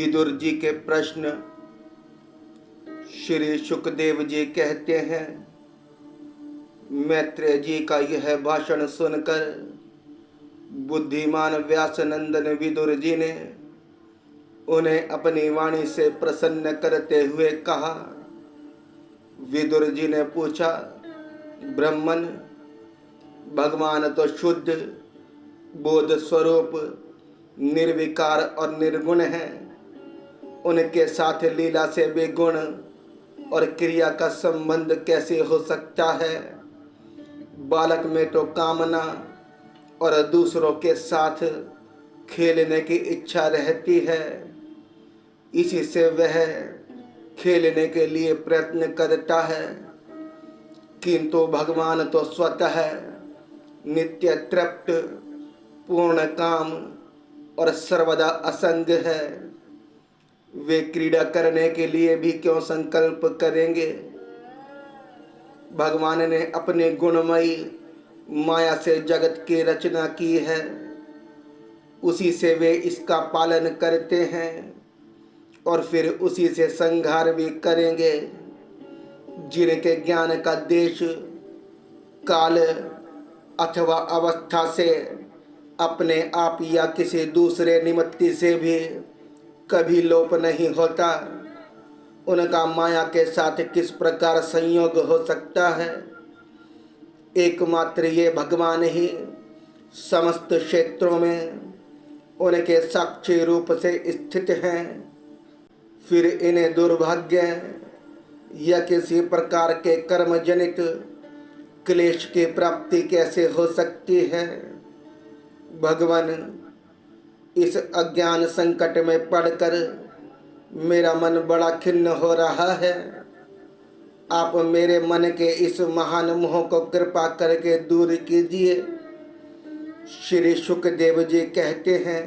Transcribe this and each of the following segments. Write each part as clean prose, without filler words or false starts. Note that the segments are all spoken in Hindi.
विदुर जी के प्रश्न। श्री सुखदेव जी कहते हैं, मैत्रेय जी का यह भाषण सुनकर बुद्धिमान व्यासनंदन विदुर जी ने उन्हें अपनी वाणी से प्रसन्न करते हुए कहा। विदुर जी ने पूछा, ब्रह्मन, भगवान तो शुद्ध बोध स्वरूप निर्विकार और निर्गुण है, उनके साथ लीला से बेगुण और क्रिया का संबंध कैसे हो सकता है। बालक में तो कामना और दूसरों के साथ खेलने की इच्छा रहती है, इसी से वह खेलने के लिए प्रयत्न करता है, किंतु भगवान तो स्वतः नित्य तृप्त पूर्ण काम और सर्वदा असंग है। वे क्रीड़ा करने के लिए भी क्यों संकल्प करेंगे। भगवान ने अपने गुणमयी माया से जगत की रचना की है, उसी से वे इसका पालन करते हैं और फिर उसी से संहार भी करेंगे। जिनके ज्ञान का देश काल अथवा अवस्था से अपने आप या किसी दूसरे निमित्त से भी कभी लोप नहीं होता, उनका माया के साथ किस प्रकार संयोग हो सकता है। एकमात्र ये भगवान ही समस्त क्षेत्रों में उनके साक्षी रूप से स्थित हैं। फिर इन्हें दुर्भाग्य या किसी प्रकार के कर्म जनित क्लेश की प्राप्ति कैसे हो सकती है। भगवान, इस अज्ञान संकट में पड़कर मेरा मन बड़ा खिन्न हो रहा है। आप मेरे मन के इस महान मोह को कृपा करके दूर कीजिए। श्री सुखदेव जी कहते हैं,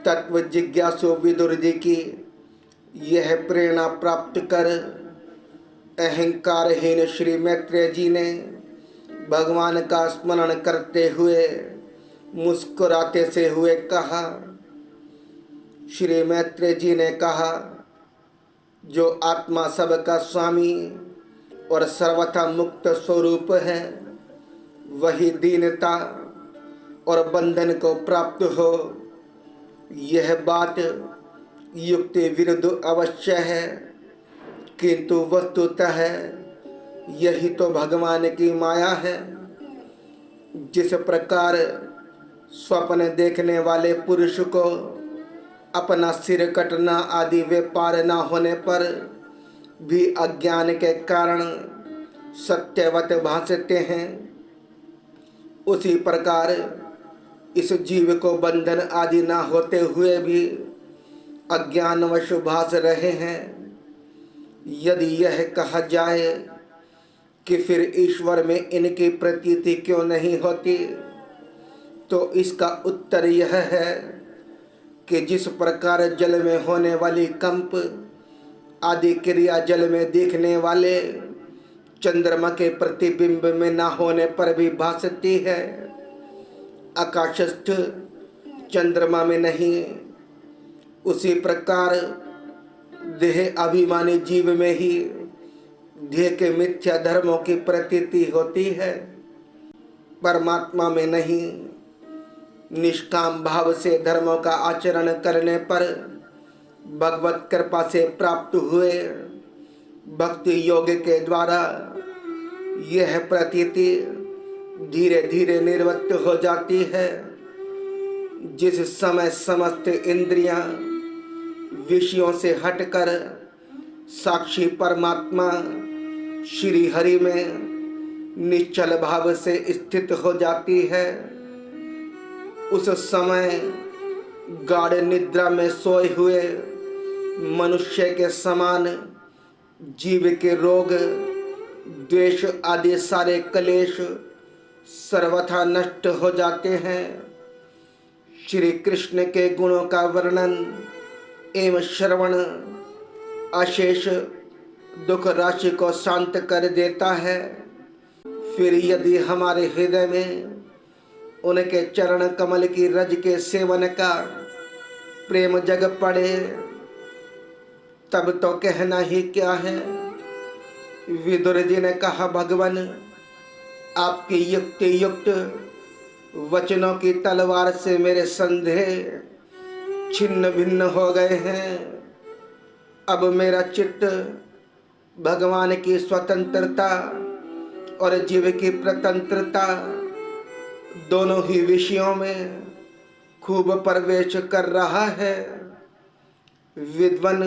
तत्व जिज्ञासु विदुर जी की यह प्रेरणा प्राप्त कर अहंकारहीन श्री मैत्रेय जी ने भगवान का स्मरण करते हुए मुस्कुराते से हुए कहा। श्री मैत्रेय जी ने कहा, जो आत्मा सबका स्वामी और सर्वथा मुक्त स्वरूप है, वही दीनता और बंधन को प्राप्त हो। यह बात युक्ति विरुद्ध अवश्य है, किंतु वस्तुतः यही तो भगवान की माया है। जिस प्रकार स्वप्न देखने वाले पुरुष को अपना सिर कटना आदि व्यापार न होने पर भी अज्ञान के कारण सत्यवत भासते हैं, उसी प्रकार इस जीव को बंधन आदि न होते हुए भी अज्ञानवश भास रहे हैं। यदि यह कहा जाए कि फिर ईश्वर में इनकी प्रतीति क्यों नहीं होती, तो इसका उत्तर यह है कि जिस प्रकार जल में होने वाली कंप आदि क्रिया जल में देखने वाले चंद्रमा के प्रतिबिंब में न होने पर भी भासती है, आकाशस्थ चंद्रमा में नहीं, उसी प्रकार देह अभिमानी जीव में ही देह के मिथ्या धर्मों की प्रतीति होती है, परमात्मा में नहीं। निष्काम भाव से धर्मों का आचरण करने पर भगवत कृपा से प्राप्त हुए भक्ति योग के द्वारा यह प्रतीति धीरे धीरे निर्वृत्त हो जाती है। जिस समय समस्त इंद्रियां विषयों से हटकर साक्षी परमात्मा श्री हरि में निश्चल भाव से स्थित हो जाती है, उस समय गाढ़ निद्रा में सोए हुए मनुष्य के समान जीव के रोग द्वेष आदि सारे क्लेश सर्वथा नष्ट हो जाते हैं। श्री कृष्ण के गुणों का वर्णन एवं श्रवण अशेष दुख राशि को शांत कर देता है। फिर यदि हमारे हृदय में उनके चरण कमल की रज के सेवन का प्रेम जग पड़े तब तो कहना ही क्या है। विदुर जी ने कहा, भगवान आपकी युक्ति युक्त वचनों की तलवार से मेरे संदेह छिन्न भिन्न हो गए हैं। अब मेरा चित्त भगवान की स्वतंत्रता और जीव की प्रतंत्रता दोनों ही विषयों में खूब प्रवेश कर रहा है। विद्वान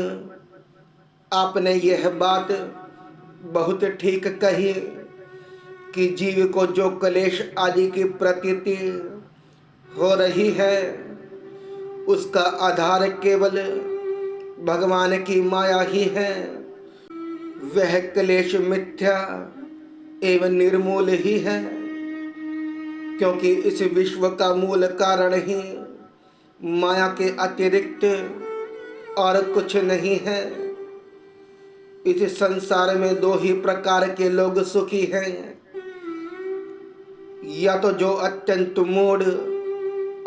आपने यह बात बहुत ठीक कही कि जीव को जो क्लेश आदि की प्रतीति हो रही है उसका आधार केवल भगवान की माया ही है। वह क्लेश मिथ्या एवं निर्मूल ही है, क्योंकि इस विश्व का मूल कारण ही माया के अतिरिक्त और कुछ नहीं है। इस संसार में दो ही प्रकार के लोग सुखी हैं, या तो जो अत्यंत मूढ़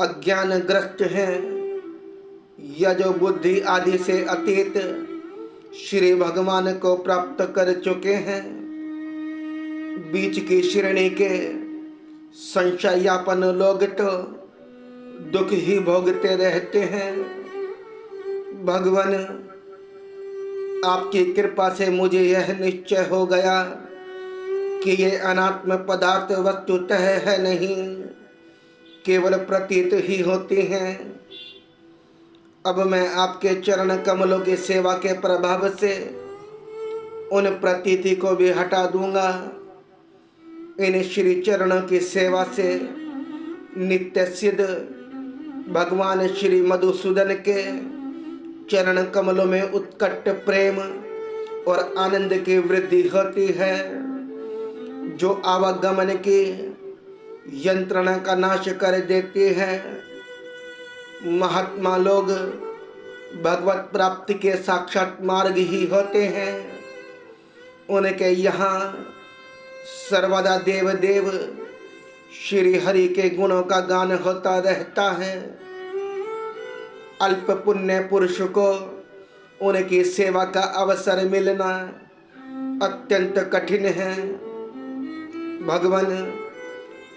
अज्ञानग्रस्त हैं, या जो बुद्धि आदि से अतीत श्री भगवान को प्राप्त कर चुके हैं। बीच की श्रेणी के संशयापन लोग तो दुख ही भोगते रहते हैं। भगवान आपकी कृपा से मुझे यह निश्चय हो गया कि ये अनात्म पदार्थ वस्तुतः है नहीं, केवल प्रतीत ही होती हैं। अब मैं आपके चरण कमलों की सेवा के प्रभाव से उन प्रतीति को भी हटा दूंगा। इन श्री चरणों की सेवा से नित्य सिद्ध भगवान श्री मधुसूदन के चरण कमलों में उत्कट प्रेम और आनंद की वृद्धि होती है, जो आवागमन की यंत्रणा का नाश कर देती है। महात्मा लोग भगवत प्राप्ति के साक्षात मार्ग ही होते हैं। उनके यहाँ सर्वदा देव देव श्री हरि के गुणों का गान होता रहता है। अल्प पुण्य पुरुष को उनकी सेवा का अवसर मिलना अत्यंत कठिन है। भगवान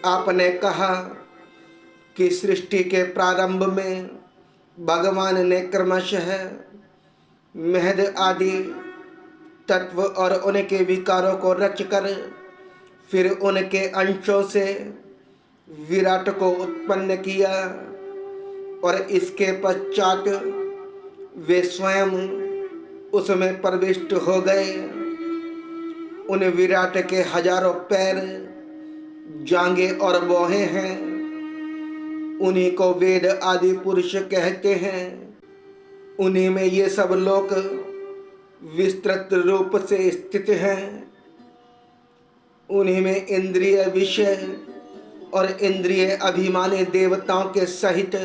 आपने कहा कि सृष्टि के प्रारंभ में भगवान ने क्रमशः महद आदि तत्व और उनके विकारों को रचकर फिर उनके अंशों से विराट को उत्पन्न किया, और इसके पश्चात वे स्वयं उसमें प्रविष्ट हो गए। उन विराट के हजारों पैर, जांघें और भौहें हैं। उन्हीं को वेद आदि पुरुष कहते हैं। उन्हीं में ये सब लोक विस्तृत रूप से स्थित हैं। उन्हीं में इंद्रिय विषय और इंद्रिय अभिमानी देवताओं के सहित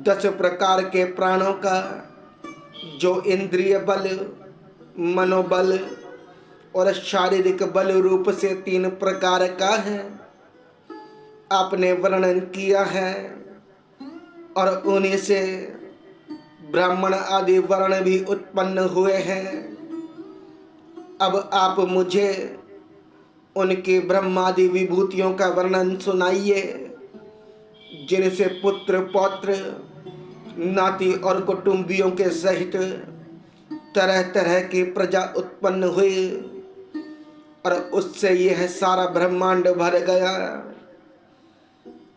10 प्रकार के प्राणों का, जो इंद्रिय बल, मनोबल और शारीरिक बल रूप से 3 प्रकार का है, आपने वर्णन किया है। और उन्हीं से ब्राह्मण आदि वर्ण भी उत्पन्न हुए हैं। अब आप मुझे उनकी ब्रह्मादि विभूतियों का वर्णन सुनाइए, जिनसे पुत्र पौत्र नाती और कुटुंबियों के सहित तरह तरह की प्रजा उत्पन्न हुई, और उससे यह सारा ब्रह्मांड भर गया।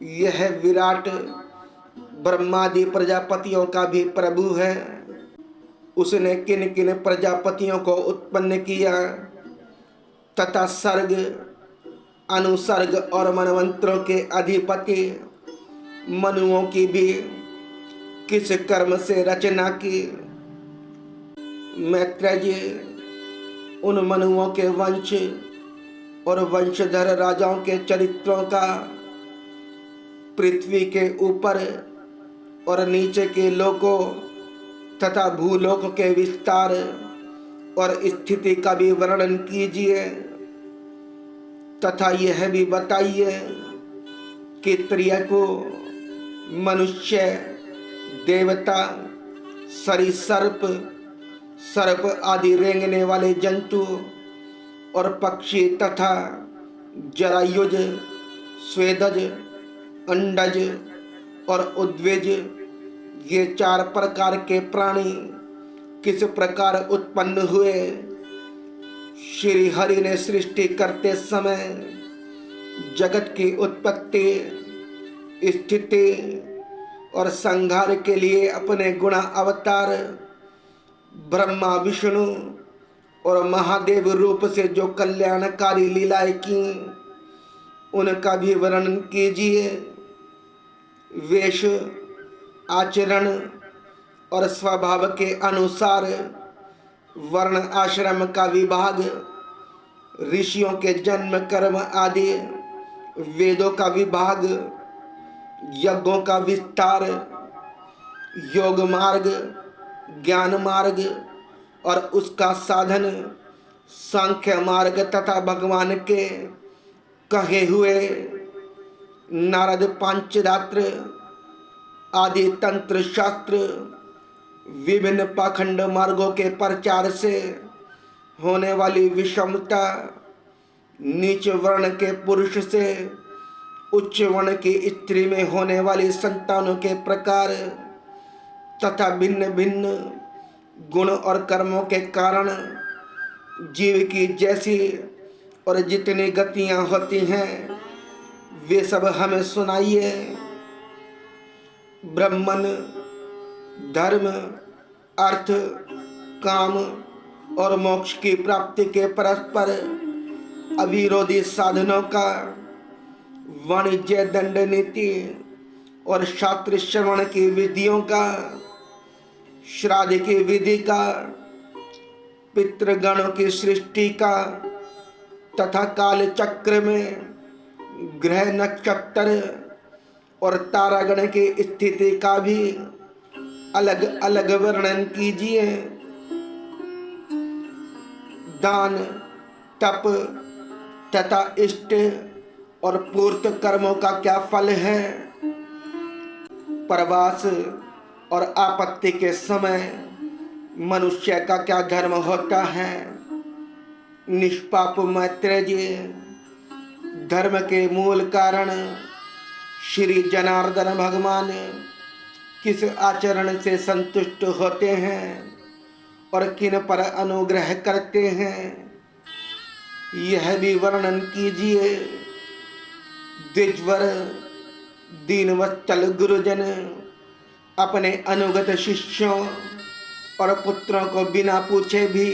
यह विराट ब्रह्मादि प्रजापतियों का भी प्रभु है। उसने किन किन प्रजापतियों को उत्पन्न किया तथा सर्ग, अनुसर्ग और मनवंतरों के अधिपति मनुओं की भी किस कर्म से रचना की। मैत्रेय जी उन मनुओं के वंश और वंशधर राजाओं के चरित्रों का पृथ्वी के ऊपर और नीचे के लोकों तथा भूलोक के विस्तार और स्थिति का भी वर्णन कीजिए, तथा यह भी बताइए कि त्रिय को मनुष्य, देवता, सरीसर्प, सर्प आदि रेंगने वाले जंतु और पक्षी तथा जरायुज, स्वेदज, अंडज और उद्वेज, ये 4 प्रकार के प्राणी किस प्रकार उत्पन्न हुए। श्री हरि ने सृष्टि करते समय जगत की उत्पत्ति, स्थिति और संहार के लिए अपने गुणा अवतार ब्रह्मा, विष्णु और महादेव रूप से जो कल्याणकारी लीलाएं की, उनका भी वर्णन कीजिए। वेश, आचरण और स्वभाव के अनुसार वर्ण आश्रम का विभाग, ऋषियों के जन्म कर्म आदि, वेदों का विभाग, यज्ञों का विस्तार, योग मार्ग, ज्ञान मार्ग और उसका साधन, सांख्य मार्ग तथा भगवान के कहे हुए नारद पांचरात्र आदि तंत्र शास्त्र, विभिन्न पाखंड मार्गों के प्रचार से होने वाली विषमता, नीच वर्ण के पुरुष से उच्च वर्ण की स्त्री में होने वाली संतानों के प्रकार तथा भिन्न भिन्न गुण और कर्मों के कारण जीव की जैसी और जितनी गतियां होती हैं, वे सब हमें सुनाइए। ब्रह्मन, धर्म, अर्थ, काम और मोक्ष की प्राप्ति के परस्पर अविरोधी साधनों का, वाणिज्य दंड नीति और शास्त्र श्रवण की विधियों का, श्राद्ध की विधि का, पितृगणों की सृष्टि का तथा काल चक्र में ग्रह, नक्षत्र और तारागण की स्थिति का भी अलग अलग वर्णन कीजिए। दान, तप तथा इष्ट और पूर्त कर्मों का क्या फल है। प्रवास और आपत्ति के समय मनुष्य का क्या धर्म होता है। निष्पाप मैत्रेय जी, धर्म के मूल कारण श्री जनार्दन भगवान किस आचरण से संतुष्ट होते हैं और किन पर अनुग्रह करते हैं, यह भी वर्णन कीजिए। द्विजवर दीनवत्सल गुरुजन अपने अनुगत शिष्यों और पुत्रों को बिना पूछे भी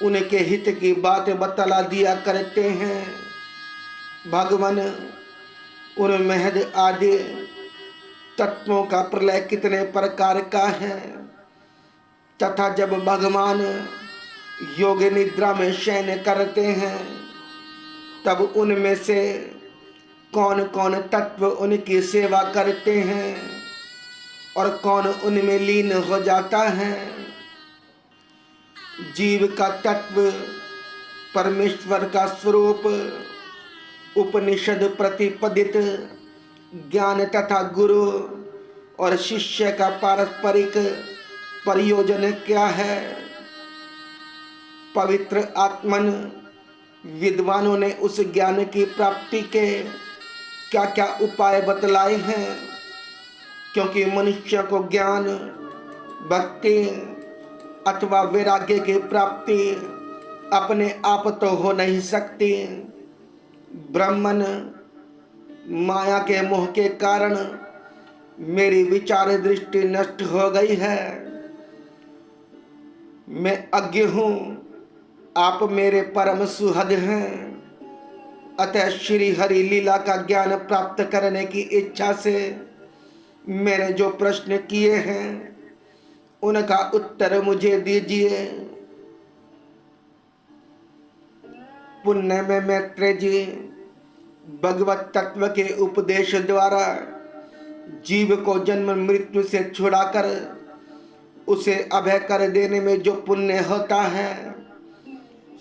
उनके हित की बात बतला दिया करते हैं। भगवान उन महद आदि तत्वों का प्रलय कितने प्रकार का है तथा जब भगवान योग निद्रा में शयन करते हैं तब उनमें से कौन कौन तत्व उनकी सेवा करते हैं और कौन उनमें लीन हो जाता है। जीव का तत्व, परमेश्वर का स्वरूप, उपनिषद प्रतिपादित ज्ञान तथा गुरु और शिष्य का पारस्परिक प्रयोजन क्या है। पवित्र आत्मन विद्वानों ने उस ज्ञान की प्राप्ति के क्या क्या उपाय बतलाए हैं, क्योंकि मनुष्य को ज्ञान, भक्ति अथवा वैराग्य की प्राप्ति अपने आप तो हो नहीं सकती। ब्राह्मण, माया के मोह के कारण मेरी विचार दृष्टि नष्ट हो गई है। मैं अज्ञ हूँ, आप मेरे परम सुहृद हैं। अतः श्री हरि लीला का ज्ञान प्राप्त करने की इच्छा से मैंने जो प्रश्न किए हैं उनका उत्तर मुझे दीजिए। पुण्य में मैत्रेय जी भगवत तत्व के उपदेश द्वारा जीव को जन्म मृत्यु से छुड़ाकर उसे अभय कर देने में जो पुण्य होता है,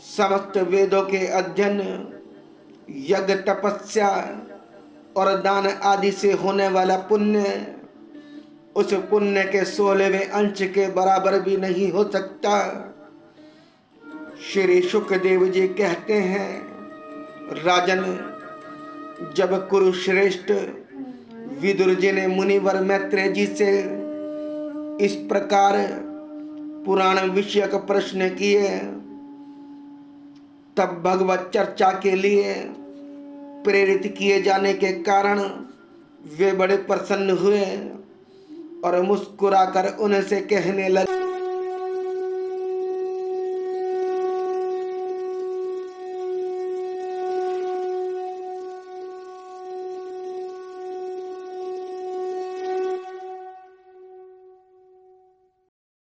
समस्त वेदों के अध्ययन, यज्ञ, तपस्या और दान आदि से होने वाला पुण्य उस पुण्य के 16वें अंश के बराबर भी नहीं हो सकता। श्री सुखदेव जी कहते हैं, राजन, जब कुरुश्रेष्ठ विदुर जी ने मुनिवर मैत्रेय जी से इस प्रकार पुराण विषयक प्रश्न किए, तब भगवत चर्चा के लिए प्रेरित किए जाने के कारण वे बड़े प्रसन्न हुए और मुस्कुराकर उनसे कहने लगे,